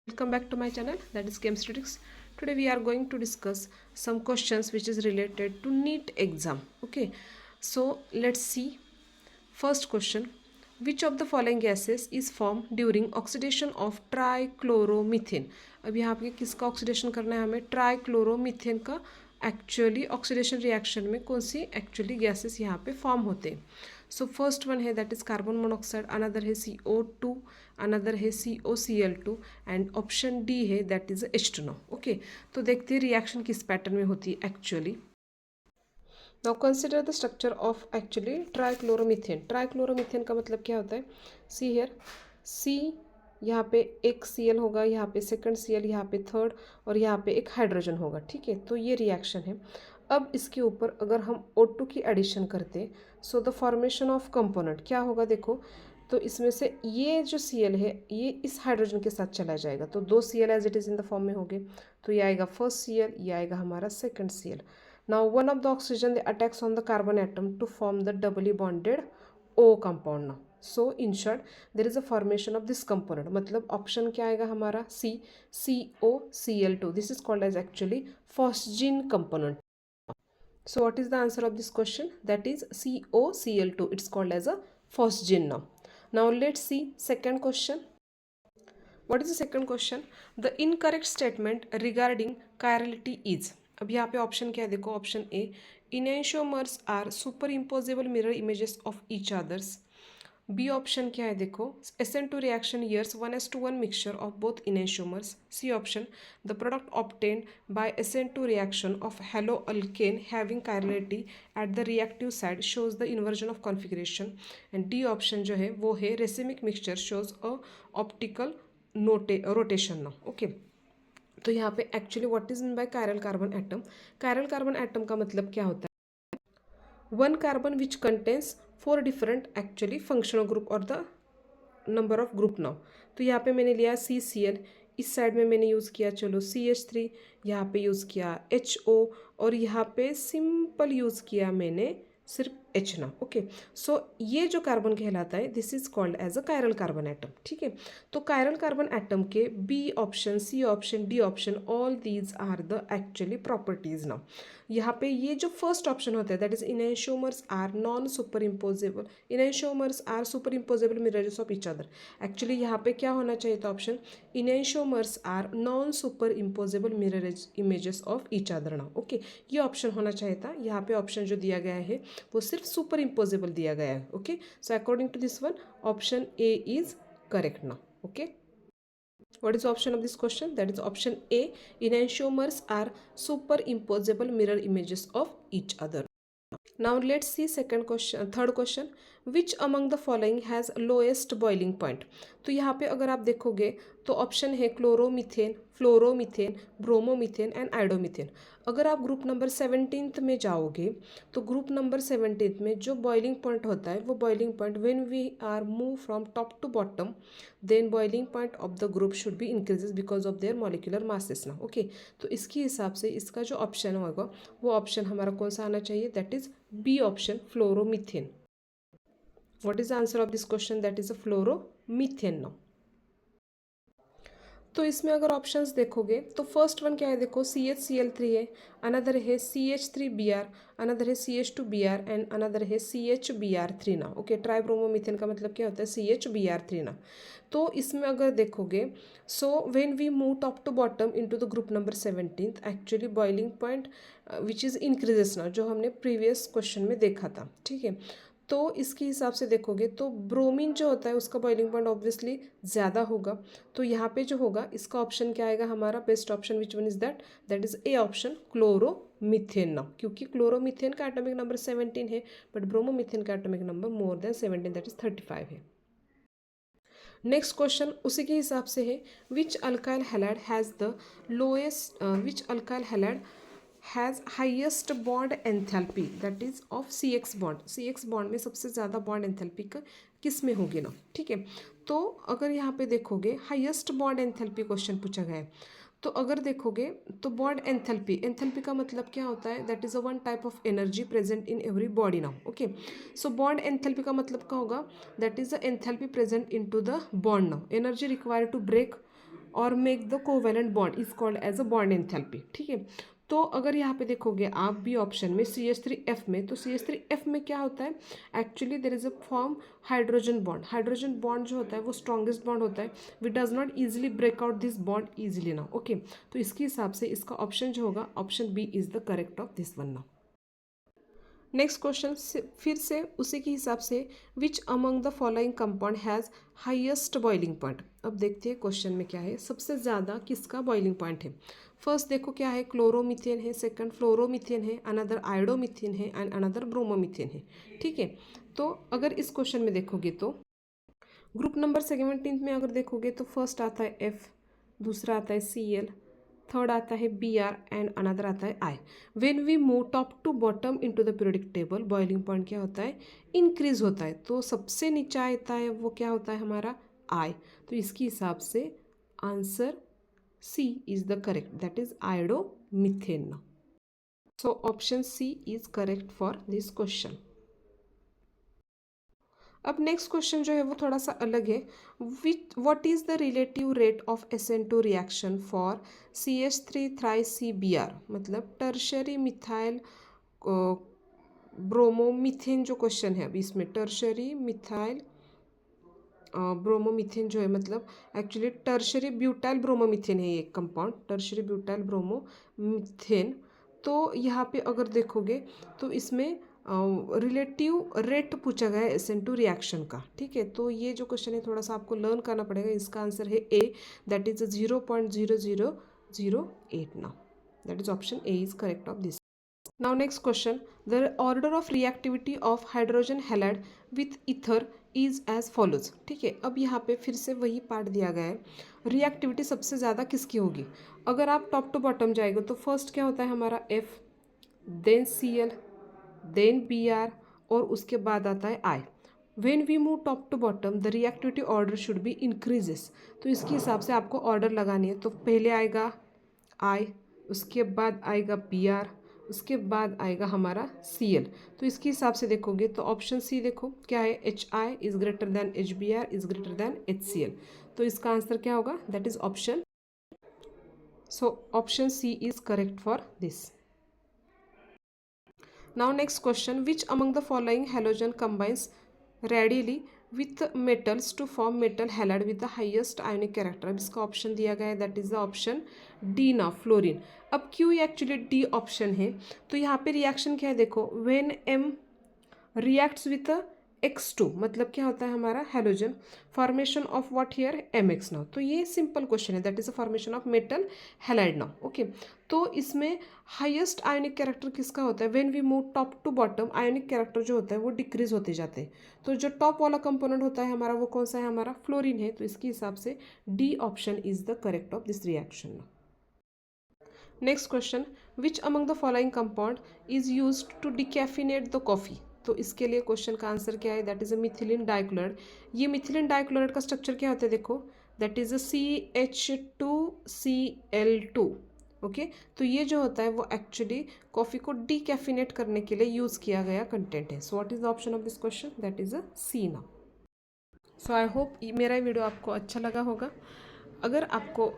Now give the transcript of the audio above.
Welcome back to my channel, that is Chemistry Tricks. Today we are going to discuss some questions which is related to NEET exam. Okay, so let's see. First question: which of the following gases is formed during oxidation of ट्राइक्लोरोमीथेन? अब यहाँ पे किसका oxidation करना है हमें? ट्राइक्लोरोमीथेन का actually oxidation reaction में कौन सी एक्चुअली गैसेस यहाँ पे फॉर्म होते हैं? सो फर्स्ट वन है that is carbon monoxide, another है CO2, अनदर है COCl2 एंड ऑप्शन डी है दैट इज H2O. ओके, तो देखते हैं रिएक्शन किस पैटर्न में होती है actually. Now consider the structure of actually trichloromethane. Trichloromethane का मतलब क्या होता है? सी हियर, सी यहाँ पे एक Cl होगा, यहाँ पे सेकंड Cl, यहाँ पे थर्ड, और यहाँ पे एक हाइड्रोजन होगा. ठीक है, तो ये रिएक्शन है. अब इसके ऊपर अगर हम O2 की एडिशन करते, so the formation of component क्या होगा? देखो, तो इसमें से ये जो Cl है ये इस हाइड्रोजन के साथ चला जाएगा, तो दो Cl as it is in the form में हो गए. तो ये आएगा फर्स्ट Cl, ये आएगा हमारा second Cl. Now one of the oxygen they attacks on the carbon atom to form the doubly bonded O compound now. So in short there is a formation of this component. मतलब option क्या आएगा हमारा? C, COCl2. This is called as actually phosgene component. So what is the answer of this question? That is COCl2. It's called as a phosgene now. Now let's see second question. What is the second question? The incorrect statement regarding chirality is. अब यहाँ पे option क्या है? देखो, option A, enantiomers are super imposable mirror images of each others. B option क्या है? देखो, SN2 reaction years 1:1 mixture of both enantiomers. C option, the product obtained by SN2 reaction of halo alkane having chirality at the reactive side shows the inversion of configuration. And D option जो है वो है racemic mixture shows a optical rotation ना. Okay, तो यहाँ पे actually what is mean by chiral carbon atom? Chiral carbon atom का मतलब क्या होता है? One carbon which contains 4 different actually functional group और the number of group now. तो यहाँ पे मैंने लिया CCl, इस साइड में मैंने यूज़ किया चलो CH3, यहाँ पे यूज़ किया HO, और यहाँ पे सिंपल यूज़ किया मैंने सिर्फ H ना. ओके, सो ये जो कार्बन कहलाता है this is called as a chiral carbon atom. ठीक है, तो कायरल कार्बन एटम के B option, C option, D option, all these are the actually properties now. यहाँ पे ये जो फर्स्ट ऑप्शन होता है that is enantiomers are non super imposable, enantiomers are super imposable mirrors of each other. Actually यहाँ पे क्या होना चाहिए था? Option, enantiomers are non super imposable mirror images of each other now. Okay, ये option होना चाहिए था. यहाँ पे ऑप्शन जो दिया गया है वो सिर्फ सुपर इम्पोजेबल दिया गया है. Okay, so according to this one option A is correct now. Okay, what is the option of this question? That is option A, enantiomers are superimposable mirror images of each other. Now let's see second question, third question. Which among the following has lowest boiling point? तो यहाँ पे अगर आप देखोगे तो option है chloromethane, fluoromethane, bromomethane and आइडोमीथेन. अगर आप ग्रुप नंबर 17 में जाओगे तो ग्रुप नंबर 17 में जो बॉइलिंग पॉइंट होता है वो boiling point when we are move from top to bottom then boiling point of the group should be increases because of their molecular masses ना. ओके, तो इसके हिसाब से इसका जो ऑप्शन होगा वो ऑप्शन हमारा कौन सा आना चाहिए? That is B option, fluoromethane. What is the answer of this question? That is a fluoromethane now. तो इसमें अगर ऑप्शंस देखोगे तो फर्स्ट वन क्या है? देखो, CHCl3 है, अनदर है CH3Br, अनदर है CH2Br एंड अनदर है CHBr3 ना. ओके, ट्राइब्रोमोमीथेन का मतलब क्या होता है? CHBr3 ना. तो इसमें अगर देखोगे so when we move top to bottom into the group number 17 actually boiling point which is increases ना, जो हमने प्रीवियस क्वेश्चन में देखा था. ठीक है, तो इसके हिसाब से देखोगे तो ब्रोमीन जो होता है उसका बॉइलिंग पॉइंट ऑब्वियसली ज़्यादा होगा. तो यहाँ पे जो होगा इसका ऑप्शन क्या आएगा हमारा? Best option which one is that? That is A option, chloromethane ना. क्योंकि क्लोरोमीथेन का एटॉमिक नंबर 17 है बट ब्रोमोमीथेन का atomic number more than 17, that is 35 है. नेक्स्ट क्वेश्चन उसी के हिसाब से है. Which alkyl halide has the lowest, which alkyl halide has highest bond enthalpy? That is of CX bond. CX bond में सबसे ज़्यादा बॉन्ड एंथैल्पी का किस में होगी ना. ठीक है, तो अगर यहाँ पे देखोगे हाइएस्ट बॉन्ड एंथैल्पी क्वेश्चन पूछा गया है, तो अगर देखोगे तो बॉन्ड एंथैल्पी, एंथैल्पी का मतलब क्या होता है? That is a one type of energy present in every body now. Okay, so bond enthalpy का मतलब क्या होगा? That is the enthalpy present in to the bond now, energy required to break और make the covalent bond is called as a bond enthalpy, ठीक है। तो अगर यहाँ पे देखोगे आप बी ऑप्शन में CH3F में, तो CH3F में क्या होता है, actually there is a form hydrogen bond. Hydrogen bond जो होता है वो स्ट्रॉन्गेस्ट बॉन्ड होता है, we does not easily break out this bond easily ना, ओके। तो इसके हिसाब से इसका ऑप्शन जो होगा option B is the correct of this one ना। नेक्स्ट क्वेश्चन फिर से उसी के हिसाब से, which among the following compound has highest boiling point. अब देखते हैं क्वेश्चन में क्या है, सबसे ज़्यादा किसका बॉइलिंग पॉइंट है। फर्स्ट देखो क्या है, क्लोरोमीथेन है, सेकंड फ्लोरोमीथेन है, अनदर आयोडोमीथेन है एंड अनदर ब्रोमोमीथेन है, ठीक है। तो अगर इस क्वेश्चन में देखोगे तो ग्रुप नंबर 17 में अगर देखोगे तो फर्स्ट आता है F, दूसरा आता है Cl, थर्ड आता है Br एंड अनदर आता है I। When we move top to bottom into the periodic table, boiling point क्या होता है, इंक्रीज होता है। तो सबसे नीचे आता है वो क्या होता है हमारा I। तो इसके हिसाब से answer C is the correct, that is iodomethane. So option C is correct for this question. अब नेक्स्ट क्वेश्चन जो है वो थोड़ा सा अलग है, what is the relative rate of SN2 reaction for CH3-3CBr, मतलब टर्शरी मिथाइल ब्रोमोमीथेन जो क्वेश्चन है अभी इसमें, टर्शरी मिथाइल ब्रोमोमीथेन जो है, मतलब एक्चुअली टर्शरी ब्यूटाइल ब्रोमोमीथेन है ये कंपाउंड, टर्शरी ब्यूटाइल ब्रोमोमीथेन। तो यहाँ पे अगर देखोगे तो इसमें रिलेटिव रेट पूछा गया है SN2 रिएक्शन का, ठीक है। तो ये जो क्वेश्चन है थोड़ा सा आपको लर्न करना पड़ेगा। इसका आंसर है A, दैट इज 0.0008 ना, that is option A is correct of this. Now next question, the order of reactivity of hydrogen halide with ether is as follows, ठीक है। अब यहाँ पे फिर से वही पार्ट दिया गया है, रिएक्टिविटी सबसे ज़्यादा किसकी होगी। अगर आप टॉप टू बॉटम जाएंगे तो फर्स्ट क्या होता है हमारा F, then Cl, then Br और उसके बाद आता है I। When we move top to bottom the reactivity order should be increases. तो इसके हिसाब से आपको ऑर्डर लगानी है। तो पहले आएगा I, उसके बाद आएगा Br, उसके बाद आएगा हमारा Cl। तो इसके हिसाब से देखोगे तो ऑप्शन C देखो क्या है, HI is greater than HBr is greater than HCl। तो इसका आंसर क्या होगा, that is option, so option C is correct for this. Now next question, which among the following halogen combines readily with metals to form metal halide with the highest ionic character। अब इसका option दिया गया है, that is the option D ना, fluorine. अब क्यों ये actually D option है, तो यहाँ पे रिएक्शन क्या है देखो, when M reacts with X2, मतलब क्या होता है हमारा halogen, formation of what here MX now. तो ये सिंपल क्वेश्चन है, that is a formation of metal halide now, okay. तो इसमें हाईएस्ट आयोनिक कैरेक्टर किसका होता है, when we move top to bottom ionic character जो होता है वो डिक्रीज होते जाते हैं। तो जो टॉप वाला कंपोनेंट होता है हमारा वो कौन सा है, हमारा फ्लोरीन है। तो इसके हिसाब से D option is the correct of this reaction. Next question, which among the following compound is used to decaffeinate the coffee. तो इसके लिए क्वेश्चन का आंसर क्या है, that is a methylene dichloride. ये मिथिलीन डाइक्लोराइड का स्ट्रक्चर क्या होता है देखो, that is a CH2Cl2, okay. तो ये जो होता है वो एक्चुअली कॉफ़ी को डीकैफिनेट करने के लिए यूज़ किया गया कंटेंट है। So what is the option of this question, that is a C ना। सो आई होप मेरा वीडियो आपको अच्छा लगा होगा। अगर आपको